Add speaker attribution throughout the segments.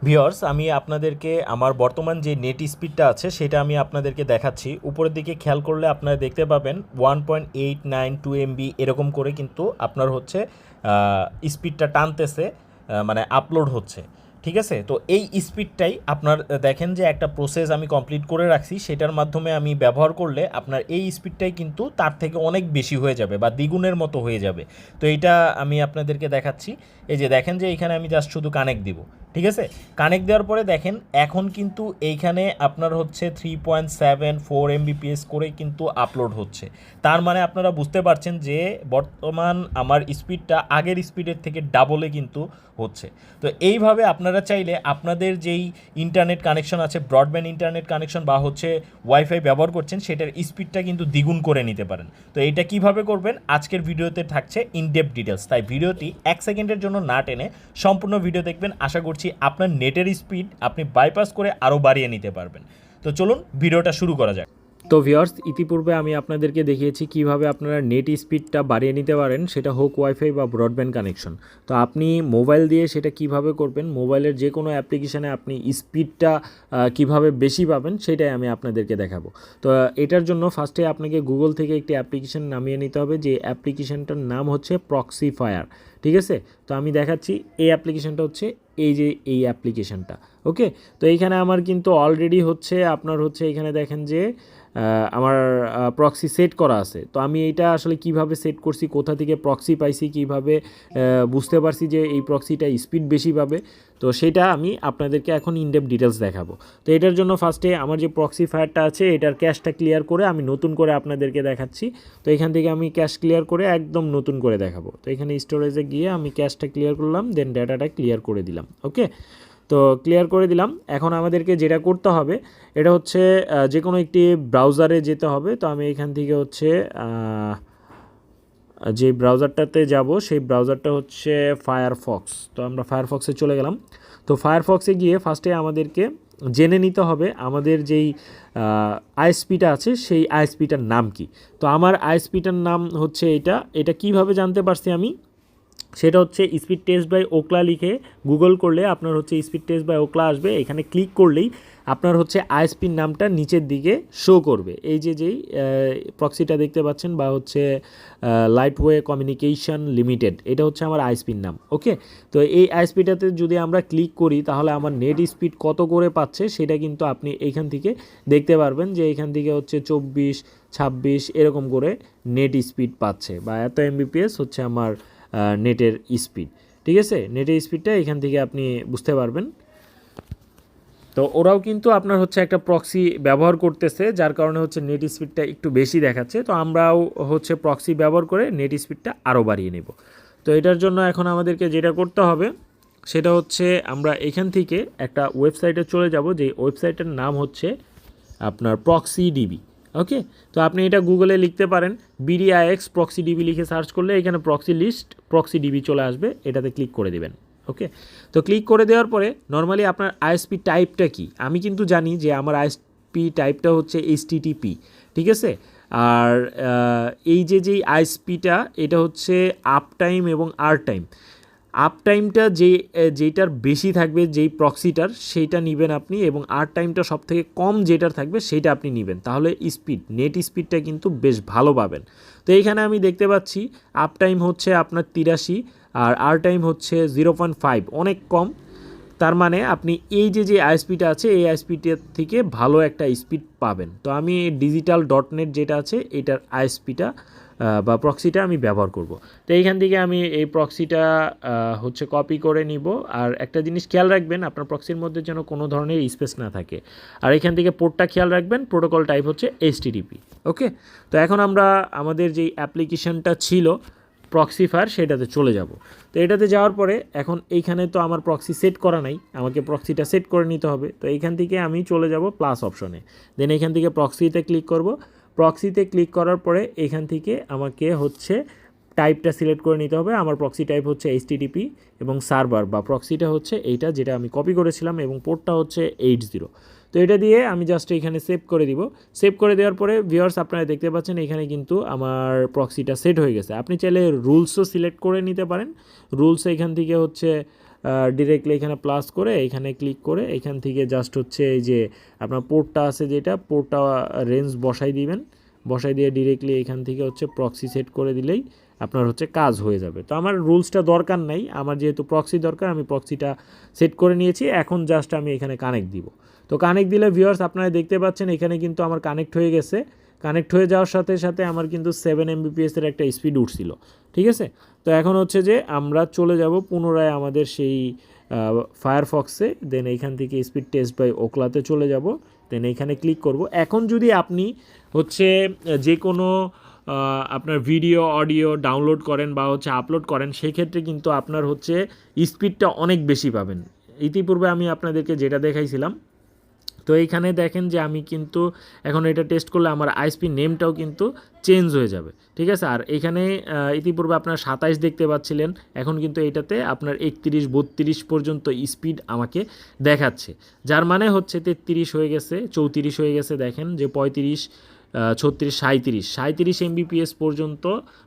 Speaker 1: Viewers, আমি আপনাদেরকে আমার বর্তমান যে নেট স্পিডটা আছে সেটা আমি আপনাদেরকে দেখাচ্ছি। উপরের দিকে খেয়াল করলে আপনারা দেখতে পাবেন 1.892 MB এরকম করে কিন্তু আপনার হচ্ছে স্পিডটা টানতেছে, মানে আপলোড হচ্ছে। ঠিক আছে, তো এই স্পিডটাই আপনার দেখেন যে একটা প্রসেস আমি কমপ্লিট করে রাখছি, সেটার মাধ্যমে আমি ব্যবহার করলে আপনার এই স্পিডটাই কিন্তু তার থেকে অনেক বেশি হয়ে যাবে বা দ্বিগুণের মতো হয়ে যাবে। তো এইটা আমি আপনাদেরকে দেখাচ্ছি। এই যে দেখেন যে এইখানে আমি জাস্ট শুধু কানেক্ট দিব। ঠিক আছে, কানেক্ট দেওয়ার পরে দেখেন এখন কিন্তু এইখানে আপনার হচ্ছে 3.74 MBps করে কিন্তু আপলোড হচ্ছে। তার মানে আপনারা বুঝতে পারছেন যে বর্তমান আমার স্পিডটা আগের স্পিডের থেকে ডাবলে কিন্তু হচ্ছে। তো এইভাবে আপনারা চাইলে আপনাদের যেই ইন্টারনেট কানেকশন আছে, ব্রডব্যান্ড ইন্টারনেট কানেকশন বা হচ্ছে ওয়াইফাই ব্যবহার করছেন, সেটার স্পিডটা কিন্তু দ্বিগুণ করে নিতে পারেন। তো এইটা কিভাবে করবেন আজকের ভিডিওতে থাকছে ইনডেপথ ডিটেলস, তাই ভিডিওটি 1 সেকেন্ডের জন্য না টেনে সম্পূর্ণ ভিডিও দেখবেন। আশা করছি আপনার নেটের স্পিড আপনি বাইপাস করে আরও বাড়িয়ে নিতে পারবেন। তো চলুন ভিডিওটা শুরু করা যাক। তো ভিউয়ার্স, ইতিপূর্বে আমি আপনাদেরকে দেখিয়েছি কিভাবে আপনারা নেট স্পিডটা বাড়িয়ে নিতে পারেন, সেটা হোক ওয়াইফাই বা ব্রডব্যান্ড কানেকশন। তো আপনি মোবাইল দিয়ে সেটা কিভাবে করবেন, মোবাইলের যে কোনো অ্যাপ্লিকেশানে আপনি স্পিডটা কিভাবে বেশি পাবেন সেটাই আমি আপনাদেরকে দেখাবো। তো এটার জন্য ফার্স্টে আপনাকে গুগল থেকে একটি অ্যাপ্লিকেশান নামিয়ে নিতে হবে, যে অ্যাপ্লিকেশানটার নাম হচ্ছে প্রক্সি ফায়ার। ঠিক আছে, তো আমি দেখাচ্ছি এই অ্যাপ্লিকেশানটা হচ্ছে এই অ্যাপ্লিকেশানটা। ওকে, তো এইখানে আমার কিন্তু অলরেডি হচ্ছে আপনার হচ্ছে এখানে দেখেন যে আমার প্রক্সি সেট করা আছে। তো আমি এইটা আসলে কিভাবে সেট করছি, কোথা থেকে প্রক্সি পাইছি, কিভাবে বুঝতে পারছি যে এই প্রক্সিটা স্পিড বেশি পাবে, তো সেটা আমি আপনাদেরকে এখন ইনডেপথ ডিটেলস দেখাবো। তো এটার জন্য ফার্স্টে আমার যে প্রক্সি ফায়ারটা আছে এটার ক্যাশটা ক্লিয়ার করে আমি নতুন করে আপনাদেরকে দেখাচ্ছি। তো এখান থেকে আমি ক্যাশ ক্লিয়ার করে একদম নতুন করে দেখাবো। তো এখানে স্টোরেজে গিয়ে আমি ক্যাশটা ক্লিয়ার করলাম, দেন ডাটাটা ক্লিয়ার করে দিলাম। ওকে, তো ক্লিয়ার করে দিলাম। এখন আমাদেরকে যেটা করতে হবে এটা হচ্ছে যে কোনো একটি ব্রাউজারে যেতে হবে। তো আমি এখান থেকে হচ্ছে যে ব্রাউজারটাতে যাব সেই ব্রাউজারটা হচ্ছে ফায়ারফক্স। তো আমরা ফায়ারফক্সে চলে গেলাম। তো ফায়ারফক্সে গিয়ে ফার্স্টে আমাদেরকে জেনে নিতে হবে আমাদের যেই আইএসপিটা আছে সেই আইএসপিটার নাম কি। তো আমার আইএসপিটার নাম হচ্ছে এটা কিভাবে জানতে পারছি আমি, সেটা হচ্ছে স্পিড টেস্ট বাই ওকলা লিখে গুগল করলে আপনার হচ্ছে স্পিড টেস্ট বাই ওকলা আসবে। এখানে ক্লিক করলেই আপনার হচ্ছে আইএসপির নামটা নিচের দিকে শো করবে। এই যেই প্রক্সিটা দেখতে পাচ্ছেন বা হচ্ছে লাইটওয়ে কমিউনিকেশন লিমিটেড, এটা হচ্ছে আমার আইএসপির নাম। ওকে, তো এই আইএসপিটাতে যদি আমরা ক্লিক করি তাহলে আমার নেট স্পিড কত করে পাচ্ছে সেটা কিন্তু আপনি এইখান থেকে দেখতে পারবেন, যে এখান থেকে হচ্ছে 24-26 এরকম করে নেট স্পিড পাচ্ছে, বা এত এমবিপিএস হচ্ছে আমার নেটের স্পিড। ঠিক আছে, নেটের স্পিডটা এখান থেকে আপনি বুঝতে পারবেন। তো ওরাও কিন্তু আপনার হচ্ছে একটা প্রক্সি ব্যবহার করতেছে, যার কারণে হচ্ছে নেট স্পিডটা একটু বেশি দেখাচ্ছে। তো আমরাও হচ্ছে প্রক্সি ব্যবহার করে নেট স্পিডটা আরও বাড়িয়ে নেব। তো এটার জন্য এখন আমাদেরকে যেটা করতে হবে সেটা হচ্ছে আমরা এখান থেকে একটা ওয়েবসাইটে চলে যাব, যে ওয়েবসাইটের নাম হচ্ছে আপনার প্রক্সি ডিবি। ওকে, তো আপনি এটা গুগলে লিখতে পারেন bdix প্রক্সি ডিবি লিখে সার্চ করলে এখানে প্রক্সি লিস্ট প্রক্সি ডিবি চলে আসবে, এটাতে ক্লিক করে দিবেন। ওকে, তো ক্লিক করে দেওয়ার পরে নর্মালি আপনার আইএসপি টাইপটা কি, আমি কিন্তু জানি যে আমার আইএসপি টাইপটা হচ্ছে এইচটিটিপি। ঠিক আছে, আর এই যেই আইএসপিটা এটা হচ্ছে আপ টাইম এবং আর টাইম। আপ টাইমটা যেইটার বেশি থাকবে, যেই প্রক্সিটার সেইটা নেবেন আপনি, এবং আর টাইমটা সব থেকে কম যেটার থাকবে সেইটা আপনি নেবেন, তাহলে নেট স্পিডটা কিন্তু বেশ ভালো পাবেন। তো এইখানে আমি দেখতে পাচ্ছি আপ টাইম হচ্ছে আপনার 83 আর আর টাইম হচ্ছে 0.5, অনেক কম। তার মানে আপনি এই যে আইএসপিটা আছে এই আইএসপিটার থেকে ভালো একটা স্পিড পাবেন। তো আমি digital.net যেটা আছে এটার আইএসপিটা বা প্রক্সিটা আমি ব্যবহার করব। তো এইখান থেকে আমি এই প্রক্সিটা হচ্ছে কপি করে নিব। আর একটা জিনিস খেয়াল রাখবেন, আপনার প্রক্সির মধ্যে যেন কোনো ধরনের স্পেস না থাকে। আর এখান থেকে পোর্টটা খেয়াল রাখবেন, প্রোটোকল টাইপ হচ্ছে এইচটিটিপি। ওকে, তো এখন আমরা আমাদের যেই অ্যাপ্লিকেশনটা ছিল প্রক্সি ফায়ার সেটাতে চলে যাব। তো এটাতে যাওয়ার পরে এখন এইখানে তো আমার প্রক্সি সেট করা নাই, আমাকে প্রক্সিটা সেট করে নিতে হবে। তো এইখান থেকে আমি চলে যাব প্লাস অপশনে, দেন এখান থেকে প্রক্সিতে ক্লিক করব। প্রক্সিতে ক্লিক করার পরে এখান থেকে আমাকে হচ্ছে টাইপটা সিলেক্ট করে নিতে হবে। আমার প্রক্সি টাইপ হচ্ছে এইচটিটিপি এবং সার্ভার বা প্রক্সিটা হচ্ছে এইটা যেটা আমি কপি করেছিলাম, এবং পোর্টটা হচ্ছে 80। তো এটা দিয়ে আমি জাস্ট এখানে সেভ করে দিব। সেভ করে দেওয়ার পরে ভিউয়ার্স আপনারা দেখতে পাচ্ছেন এখানে কিন্তু আমার প্রক্সিটা সেট হয়ে গেছে। আপনি চাইলে রুলসও সিলেক্ট করে নিতে পারেন। রুলস এখান থেকে হচ্ছে ডিরেক্টলি এখানে প্লাস করে এখানে ক্লিক করে এখান থেকে জাস্ট হচ্ছে এই যে আপনার পোর্টটা আছে যেটা পোর্টটা রেঞ্জ বসাই দিবেন, বসাই দিয়ে ডিরেক্টলি এখান থেকে হচ্ছে প্রক্সি সেট করে দিলেই আপনার হচ্ছে কাজ হয়ে যাবে। তো আমার রুলসটা দরকার নাই, আমার যেহেতু প্রক্সি দরকার আমি প্রক্সিটা সেট করে নিয়েছি, এখন জাস্ট আমি এখানে কানেক্ট দিব। তো কানেক্ট দিলে ভিউয়ার্স আপনারা দেখতে পাচ্ছেন এখানে কিন্তু আমার কানেক্ট হয়ে গেছে। কানেক্ট হয়ে যাওয়ার সাথে সাথে আমার কিন্তু 7 Mbps-এর একটা স্পিড উঠছিল, ঠিক আছে। তো এখন হচ্ছে যে আমরা চলে যাব পুনরায় আমাদের সেই ফায়ারফক্সে, দেন এইখান থেকে স্পিড টেস্ট বাই ওকলাতে চলে যাব, দেন এইখানে ক্লিক করব। এখন যদি আপনি হচ্ছে যে কোনো আপনার ভিডিও অডিও ডাউনলোড করেন বা হচ্ছে আপলোড করেন, সেই ক্ষেত্রে কিন্তু আপনার হচ্ছে স্পিডটা অনেক বেশি পাবেন। ইতিপূর্বে আমি আপনাদেরকে যেটা দেখাইছিলাম, তো এইখানে দেখেন যে আমি কিন্তু এখন এটা টেস্ট করলে আমার আইএসপি নেমটাও কিন্তু চেঞ্জ হয়ে যাবে, ঠিক আছে। আর এখানে ইতিপূর্বে আপনার 27 দেখতে পাচ্ছিলেন, এখন কিন্তু এটাতে আপনার 31 32 পর্যন্ত স্পিড আমাকে দেখাচ্ছে, যার মানে হচ্ছে 33 হয়ে গেছে, 34 হয়ে গেছে, দেখেন যে 35 36 37 Mbps পর্যন্ত,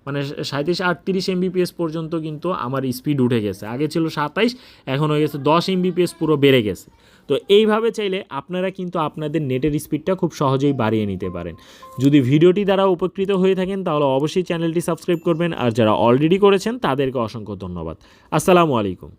Speaker 1: মানে 37 38 Mbps পর্যন্ত কিন্তু আমার স্পিড উঠে গেছে। আগে ছিল 27, এখন হয়ে গেছে 10 Mbps, পুরো বেড়ে গেছে। তো এইভাবে চাইলে আপনারা কিন্তু আপনাদের নেটের স্পিডটা খুব সহজেই বাড়িয়ে নিতে পারেন। যদি ভিডিওটি দ্বারা উপকৃত হয়ে থাকেন তাহলে অবশ্যই চ্যানেলটি সাবস্ক্রাইব করবেন, আর যারা অলরেডি করেছেন তাদেরকে অসংখ্য ধন্যবাদ। আসসালামু আলাইকুম।